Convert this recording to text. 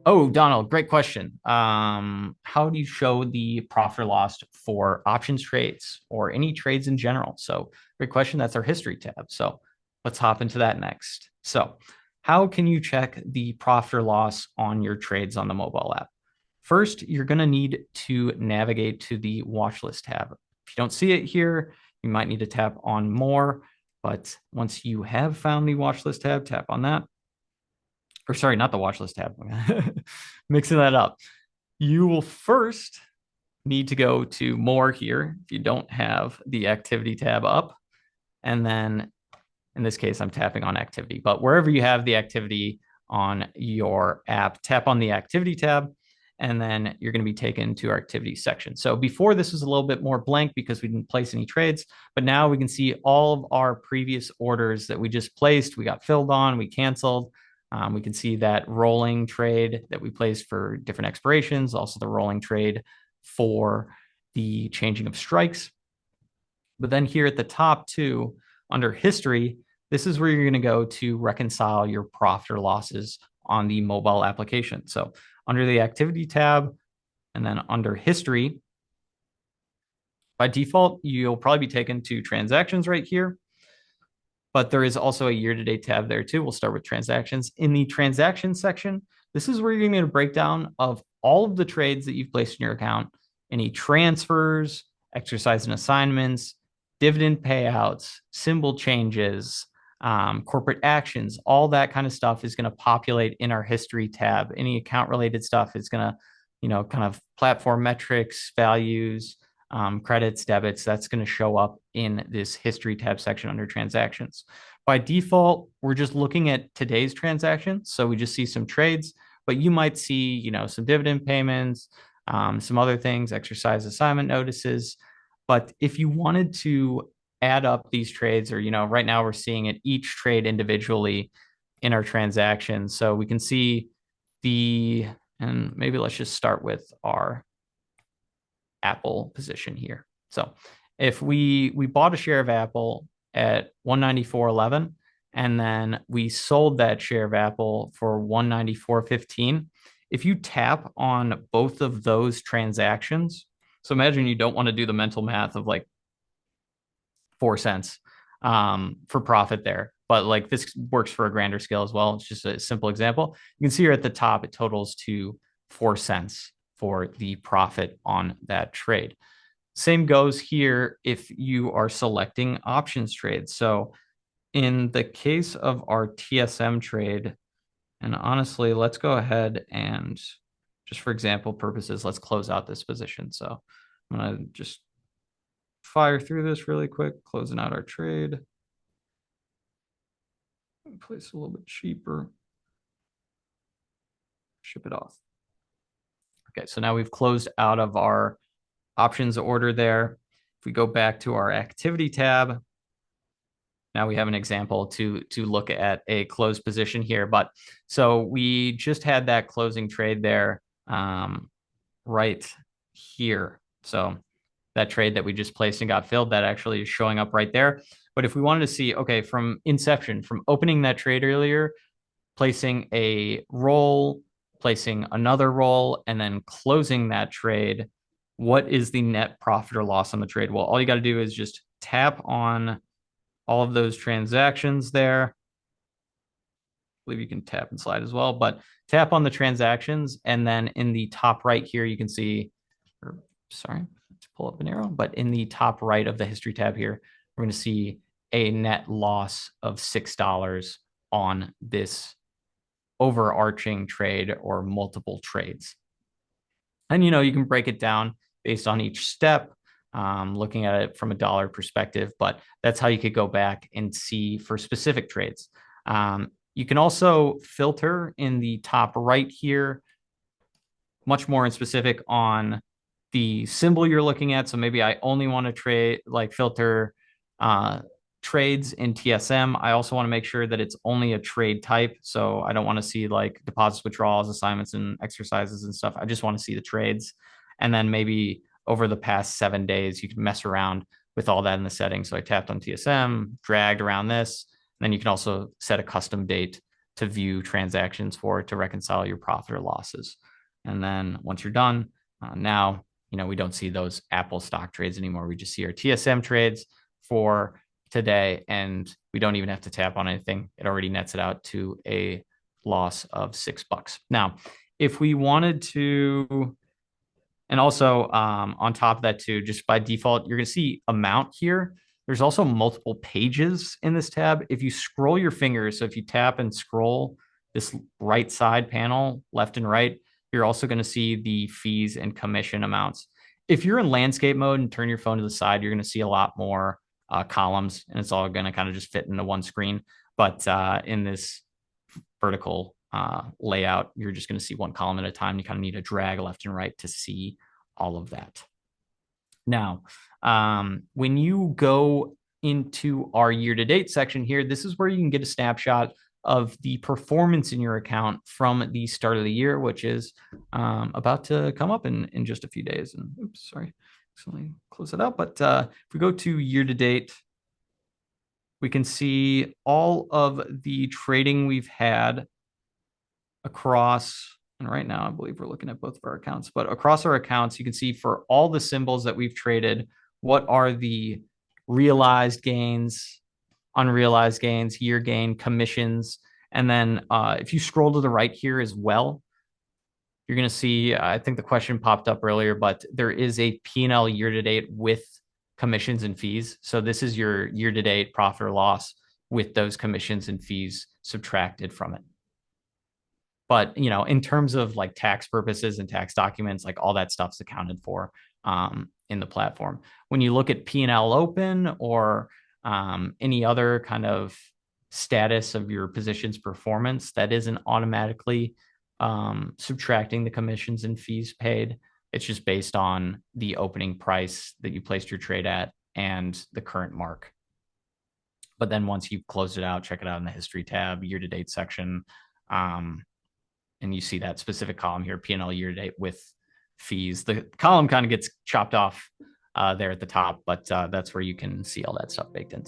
Oh, Donald, great question. How do you show the profit or loss for options trades or any trades in general? So, great question. That's our history tab. So, let's hop into that next. So, how can you check the profit or loss on your trades on the mobile app? First, you're going to need to navigate to the watch list tab. If you don't see it here, you might need to tap on more. But once you have found the watch list tab, tap on that. Or sorry, not the watch list tab. Mixing that up. You will first need to go to more here if you don't have the activity tab up. And then in this case, I'm tapping on activity, but wherever you have the activity on your app, tap on the activity tab, and then you're going to be taken to our activity section. So before this was a little bit more blank because we didn't place any trades, but now we can see all of our previous orders that we just placed. We got filled on, we canceled. We can see that rolling trade that we placed for different expirations, also the rolling trade for the changing of strikes. But then here at the top too, under history, this is where you're going to go to reconcile your profit or losses on the mobile application. So under the activity tab and then under history, by default, you'll probably be taken to transactions right here. But there is also a year-to-date tab there too. We'll start with transactions. In the transactions section, this is where you're going to get a breakdown of all of the trades that you've placed in your account, any transfers, exercise and assignments, dividend payouts, symbol changes, corporate actions, all that kind of stuff is going to populate in our history tab. Any account related stuff is going to, kind of platform metrics, values, credits, debits, that's going to show up in this history tab section under transactions. By default, we're just looking at today's transactions. So we just see some trades, but you might see, some dividend payments, some other things, exercise assignment notices. But if you wanted to add up these trades, or, right now we're seeing it each trade individually in our transactions. So we can see and maybe let's just start with our Apple position here. So if we bought a share of Apple at 194.11 and then we sold that share of Apple for 194.15, if you tap on both of those transactions, so imagine you don't want to do the mental math of like 4 cents for profit there, but like this works for a grander scale as well. It's just a simple example. You can see here at the top, it totals to 4 cents for the profit on that trade. Same goes here if you are selecting options trades. So in the case of our TSM trade, and honestly, let's go ahead and just for example purposes, let's close out this position. So I'm going to just fire through this really quick, closing out our trade. Place a little bit cheaper. Ship it off. Okay, so now we've closed out of our options order there. If we go back to our activity tab, now we have an example to look at a closed position here. But so we just had that closing trade there right here. So that trade that we just placed and got filled, that actually is showing up right there. But if we wanted to see, okay, from inception, from opening that trade earlier, placing a roll, placing another roll, and then closing that trade, what is the net profit or loss on the trade? Well, all you got to do is just tap on all of those transactions there. I believe you can tap and slide as well, but tap on the transactions. And then in the top right here, you can see, sorry, let's pull up an arrow, but in the top right of the history tab here, we're going to see a net loss of $6 on this overarching trade or multiple trades. And, you can break it down based on each step, looking at it from a dollar perspective, but that's how you could go back and see for specific trades. You can also filter in the top right here, much more in specific on the symbol you're looking at. So maybe I only want to trade, like filter trades in TSM. I also want to make sure that it's only a trade type. So I don't want to see like deposits, withdrawals, assignments, and exercises and stuff. I just want to see the trades. And then maybe over the past 7 days, you can mess around with all that in the settings. So I tapped on TSM, dragged around this. And then you can also set a custom date to view transactions for, to reconcile your profit or losses. And then once you're done, now, we don't see those Apple stock trades anymore. We just see our TSM trades for today, and we don't even have to tap on anything. It already nets it out to a loss of $6. Now, if we wanted to, and also on top of that too, just by default, you're going to see amount here. There's also multiple pages in this tab. If you scroll your fingers, so if you tap and scroll this right side panel, left and right, you're also going to see the fees and commission amounts. If you're in landscape mode and turn your phone to the side, you're going to see a lot more columns, and it's all going to kind of just fit into one screen. But in this vertical layout, you're just going to see one column at a time. You kind of need to drag left and right to see all of that. Now, when you go into our year-to-date section here, this is where you can get a snapshot of the performance in your account from the start of the year, which is about to come up in just a few days. And oops, sorry, accidentally close it out. But if we go to year-to-date, we can see all of the trading we've had across, and right now I believe we're looking at both of our accounts, but across our accounts, you can see for all the symbols that we've traded, what are the realized gains, unrealized gains, year gain, commissions. And then if you scroll to the right here as well, you're going to see, I think the question popped up earlier, but there is a P&L year-to-date with commissions and fees. So this is your year-to-date profit or loss with those commissions and fees subtracted from it. But, in terms of like tax purposes and tax documents, like all that stuff's accounted for in the platform. When you look at P&L open or any other kind of status of your position's performance, that isn't automatically subtracting the commissions and fees paid. It's just based on the opening price that you placed your trade at and the current mark. But then once you've closed it out, check it out in the history tab, year-to-date section. And you see that specific column here, P&L year-to-date with fees. The column kind of gets chopped off there at the top, but that's where you can see all that stuff baked in.